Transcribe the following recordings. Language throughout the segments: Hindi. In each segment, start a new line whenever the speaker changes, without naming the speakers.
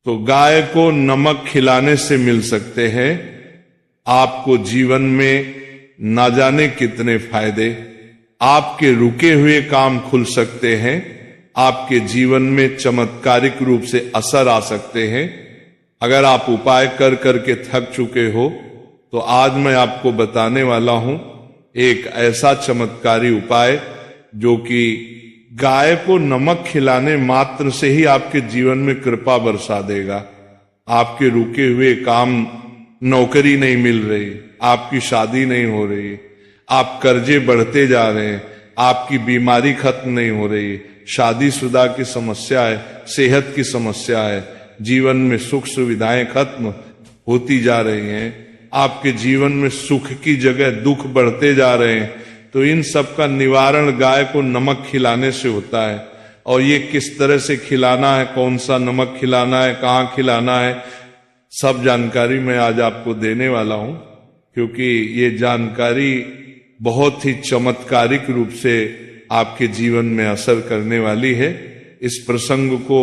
तो गाय को नमक खिलाने से मिल सकते हैं आपको जीवन में ना जाने कितने फायदे। आपके रुके हुए काम खुल सकते हैं, आपके जीवन में चमत्कारिक रूप से असर आ सकते हैं। अगर आप उपाय कर करके थक चुके हो तो आज मैं आपको बताने वाला हूं एक ऐसा चमत्कारी उपाय जो कि गाय को नमक खिलाने मात्र से ही आपके जीवन में कृपा बरसा देगा। आपके रुके हुए काम, नौकरी नहीं मिल रही, आपकी शादी नहीं हो रही, आप कर्जे बढ़ते जा रहे हैं, आपकी बीमारी खत्म नहीं हो रही, शादीशुदा की समस्या है, सेहत की समस्या है, जीवन में सुख सुविधाएं खत्म होती जा रही हैं, आपके जीवन में सुख की जगह दुख बढ़ते जा रहे हैं, तो इन सब का निवारण गाय को नमक खिलाने से होता है। और ये किस तरह से खिलाना है, कौन सा नमक खिलाना है, कहाँ खिलाना है, सब जानकारी मैं आज आपको देने वाला हूं, क्योंकि ये जानकारी बहुत ही चमत्कारिक रूप से आपके जीवन में असर करने वाली है। इस प्रसंग को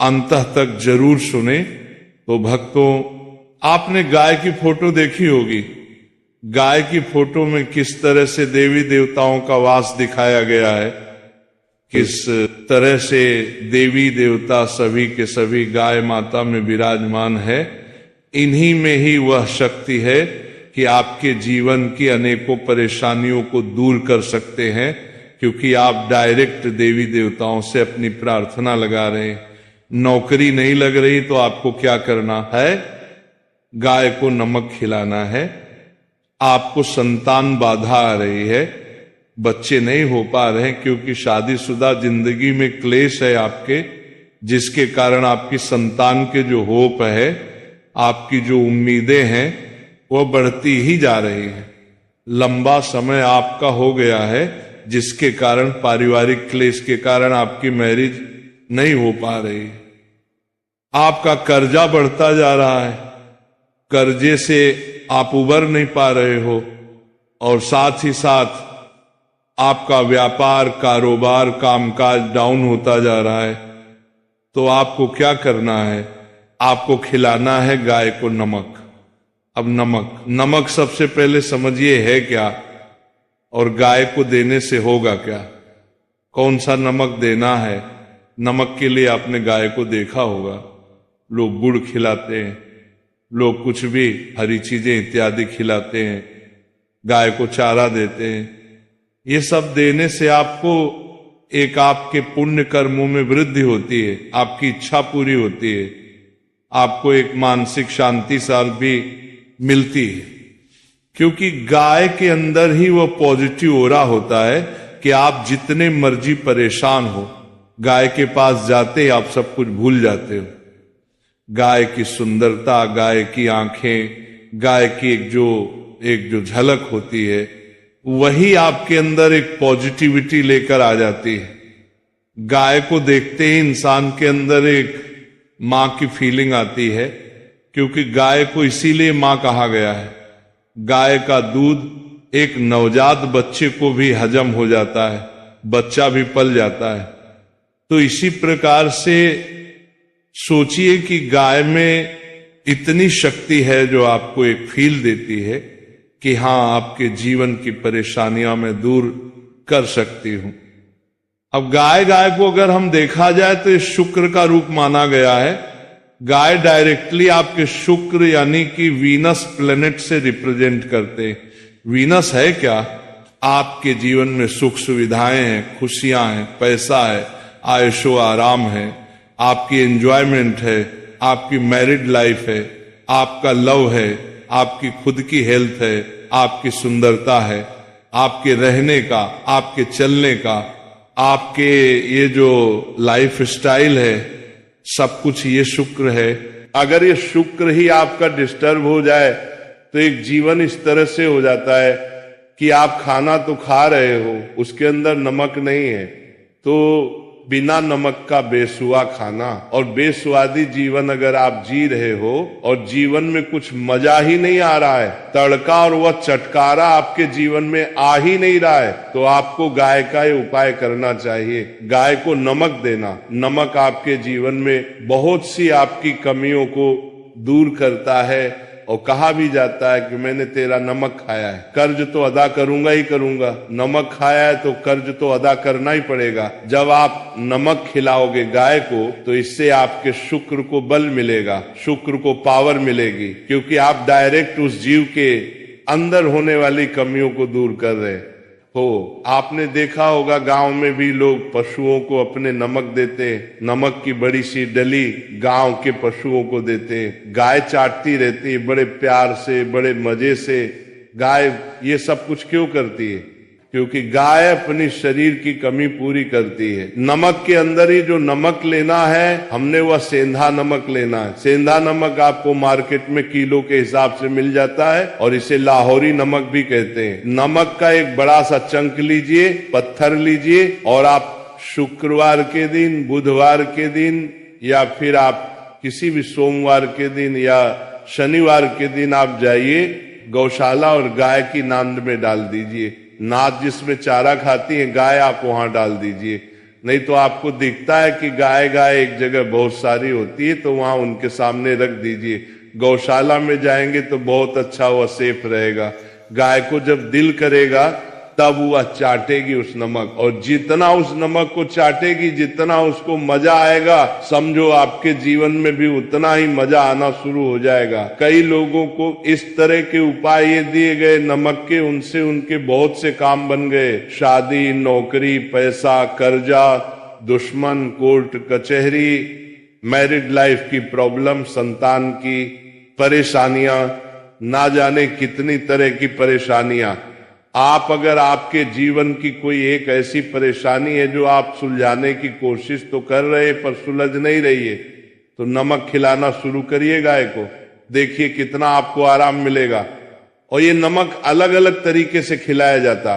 अंत तक जरूर सुने। तो भक्तों, आपने गाय की फोटो देखी होगी। गाय की फोटो में किस तरह से देवी देवताओं का वास दिखाया गया है, किस तरह से देवी देवता सभी के सभी गाय माता में विराजमान है। इन्हीं में ही वह शक्ति है कि आपके जीवन की अनेकों परेशानियों को दूर कर सकते हैं, क्योंकि आप डायरेक्ट देवी देवताओं से अपनी प्रार्थना लगा रहे हैं। नौकरी नहीं लग रही तो आपको क्या करना है, गाय को नमक खिलाना है। आपको संतान बाधा आ रही है, बच्चे नहीं हो पा रहे क्योंकि शादीशुदा जिंदगी में क्लेश है आपके, जिसके कारण आपकी संतान के जो होप है, आपकी जो उम्मीदें हैं, वह बढ़ती ही जा रही हैं। लंबा समय आपका हो गया है, जिसके कारण पारिवारिक क्लेश के कारण आपकी मैरिज नहीं हो पा रही। आपका कर्जा बढ़ता जा रहा है, कर्जे से आप उबर नहीं पा रहे हो, और साथ ही साथ आपका व्यापार, कारोबार, कामकाज डाउन होता जा रहा है। तो आपको क्या करना है, आपको खिलाना है गाय को नमक। अब नमक सबसे पहले समझिए है क्या, और गाय को देने से होगा क्या, कौन सा नमक देना है। नमक के लिए आपने गाय को देखा होगा, लोग गुड़ खिलाते हैं, लोग कुछ भी हरी चीजें इत्यादि खिलाते हैं, गाय को चारा देते हैं। ये सब देने से आपको एक आपके पुण्य कर्मों में वृद्धि होती है, आपकी इच्छा पूरी होती है, आपको एक मानसिक शांति साल भी मिलती है, क्योंकि गाय के अंदर ही वो पॉजिटिव ओरा होता है कि आप जितने मर्जी परेशान हो, गाय के पास जाते आप सब कुछ भूल जाते हो। गाय की सुंदरता, गाय की आंखें, गाय की एक जो झलक होती है, वही आपके अंदर एक पॉजिटिविटी लेकर आ जाती है। गाय को देखते ही इंसान के अंदर एक मां की फीलिंग आती है, क्योंकि गाय को इसीलिए मां कहा गया है। गाय का दूध एक नवजात बच्चे को भी हजम हो जाता है, बच्चा भी पल जाता है। तो इसी प्रकार से सोचिए कि गाय में इतनी शक्ति है जो आपको एक फील देती है कि हां, आपके जीवन की परेशानियां मैं दूर कर सकती हूं। अब गाय को अगर हम देखा जाए तो इस शुक्र का रूप माना गया है। गाय डायरेक्टली आपके शुक्र यानी कि वीनस प्लेनेट से रिप्रेजेंट करते हैं। वीनस है क्या, आपके जीवन में सुख सुविधाएं हैं, खुशियां हैं, पैसा है, आयशो आराम है, आपकी एंजॉयमेंट है, आपकी मैरिड लाइफ है, आपका लव है, आपकी खुद की हेल्थ है, आपकी सुंदरता है, आपके रहने का, आपके चलने का, आपके ये जो लाइफ स्टाइल है, सब कुछ ये शुक्र है। अगर ये शुक्र ही आपका डिस्टर्ब हो जाए तो एक जीवन इस तरह से हो जाता है कि आप खाना तो खा रहे हो, उसके अंदर नमक नहीं है, तो बिना नमक का बेसुआ खाना। और बेस्वादी जीवन अगर आप जी रहे हो और जीवन में कुछ मजा ही नहीं आ रहा है, तड़का और वह चटकारा आपके जीवन में आ ही नहीं रहा है, तो आपको गाय का ये उपाय करना चाहिए। गाय को नमक देना। नमक आपके जीवन में बहुत सी आपकी कमियों को दूर करता है। और कहा भी जाता है कि मैंने तेरा नमक खाया है, कर्ज तो अदा करूंगा ही करूंगा। नमक खाया है तो कर्ज तो अदा करना ही पड़ेगा। जब आप नमक खिलाओगे गाय को तो इससे आपके शुक्र को बल मिलेगा, शुक्र को पावर मिलेगी, क्योंकि आप डायरेक्ट उस जीव के अंदर होने वाली कमियों को दूर कर रहे हो। आपने देखा होगा गांव में भी लोग पशुओं को अपने नमक देते, नमक की बड़ी सी डली गांव के पशुओं को देते। गाय चाटती रहती है बड़े प्यार से, बड़े मजे से। गाय ये सब कुछ क्यों करती है? क्योंकि गाय अपनी शरीर की कमी पूरी करती है। नमक के अंदर ही जो नमक लेना है हमने, वह सेंधा नमक लेना है। सेंधा नमक आपको मार्केट में किलो के हिसाब से मिल जाता है और इसे लाहौरी नमक भी कहते हैं। नमक का एक बड़ा सा चंक लीजिए, पत्थर लीजिए, और आप शुक्रवार के दिन, बुधवार के दिन, या फिर आप किसी भी सोमवार के दिन या शनिवार के दिन आप जाइए गौशाला और गाय की नांद में डाल दीजिए। नाद जिसमें चारा खाती है गाय, आप वहां डाल दीजिए। नहीं तो आपको दिखता है कि गाय गाय एक जगह बहुत सारी होती है, तो वहां उनके सामने रख दीजिए। गौशाला में जाएंगे तो बहुत अच्छा, वह सेफ रहेगा। गाय को जब दिल करेगा तब वह चाटेगी उस नमक, और जितना उस नमक को चाटेगी, जितना उसको मजा आएगा, समझो आपके जीवन में भी उतना ही मजा आना शुरू हो जाएगा। कई लोगों को इस तरह के उपाय ये दिए गए नमक के, उनसे उनके बहुत से काम बन गए। शादी, नौकरी, पैसा, कर्जा, दुश्मन, कोर्ट कचहरी, मैरिड लाइफ की प्रॉब्लम, संतान की परेशानियां, ना जाने कितनी तरह की परेशानियां। आप अगर आपके जीवन की कोई एक ऐसी परेशानी है जो आप सुलझाने की कोशिश तो कर रहे पर सुलझ नहीं रही है, तो नमक खिलाना शुरू करिए गाय को। देखिए कितना आपको आराम मिलेगा। और ये नमक अलग अलग तरीके से खिलाया जाता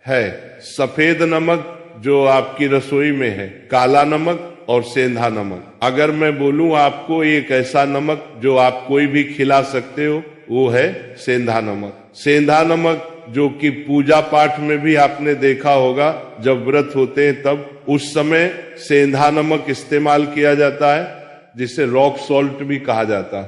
है। सफेद नमक जो आपकी रसोई में है, काला नमक और सेंधा नमक। अगर मैं बोलूं आपको एक ऐसा नमक जो आप कोई भी खिला सकते हो, वो है सेंधा नमक। सेंधा नमक जो कि पूजा पाठ में भी आपने देखा होगा, जब व्रत होते हैं तब उस समय सेंधा नमक इस्तेमाल किया जाता है, जिसे रॉक सॉल्ट भी कहा जाता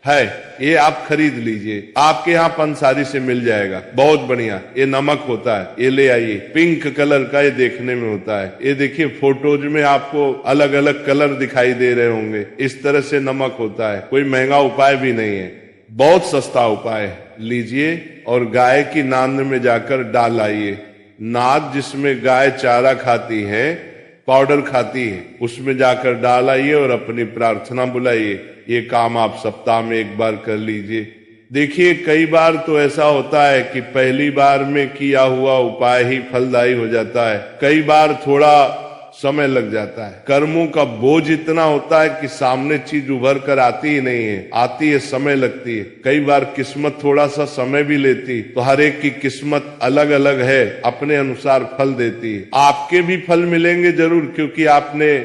है। ये आप खरीद लीजिए, आपके यहाँ पंसारी से मिल जाएगा, बहुत बढ़िया ये नमक होता है। ये ले आइए, पिंक कलर का ये देखने में होता है। ये देखिए फोटोज में आपको अलग अलग कलर दिखाई दे रहे होंगे, इस तरह से नमक होता है। कोई महंगा उपाय भी नहीं है, बहुत सस्ता उपाय है। लीजिए और गाय की नांद में जाकर डाल आइए। नाद जिसमें गाय चारा खाती है, पाउडर खाती है, उसमें जाकर डाल आइए और अपनी प्रार्थना बुलाइए। ये काम आप सप्ताह में एक बार कर लीजिए। देखिए कई बार तो ऐसा होता है कि पहली बार में किया हुआ उपाय ही फलदायी हो जाता है, कई बार थोड़ा समय लग जाता है। कर्मों का बोझ इतना होता है कि सामने चीज उभर कर आती ही नहीं है, आती है समय लगती है। कई बार किस्मत थोड़ा सा समय भी लेती, तो हर एक की किस्मत अलग अलग है, अपने अनुसार फल देती है। आपके भी फल मिलेंगे जरूर, क्योंकि आपने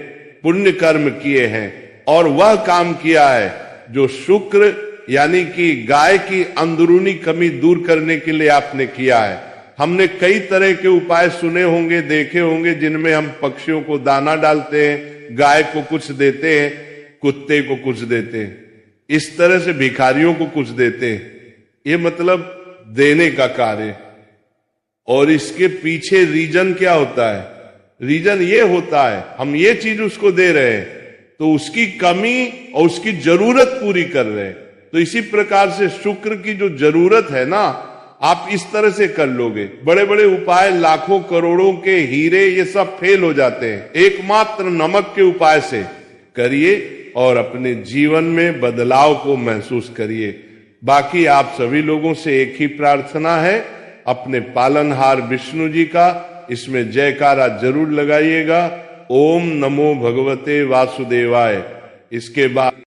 पुण्य कर्म किए हैं और वह काम किया है जो शुक्र यानी कि गाय की अंदरूनी कमी दूर करने के लिए आपने किया है। हमने कई तरह के उपाय सुने होंगे, देखे होंगे, जिनमें हम पक्षियों को दाना डालते हैं, गाय को कुछ देते हैं, कुत्ते को कुछ देते हैं, इस तरह से भिखारियों को कुछ देते हैं। ये मतलब देने का कार्य। और इसके पीछे रीजन क्या होता है? रीजन ये होता है हम ये चीज उसको दे रहे हैं तो उसकी कमी और उसकी जरूरत पूरी कर रहे हैं। तो इसी प्रकार से शुक्र की जो जरूरत है ना, आप इस तरह से कर लोगे। बड़े बड़े उपाय, लाखों करोड़ों के हीरे, ये सब फेल हो जाते हैं। एकमात्र नमक के उपाय से करिए और अपने जीवन में बदलाव को महसूस करिए। बाकी आप सभी लोगों से एक ही प्रार्थना है, अपने पालनहार विष्णु जी का इसमें जयकारा जरूर लगाइएगा। ओम नमो भगवते वासुदेवाय। इसके बाद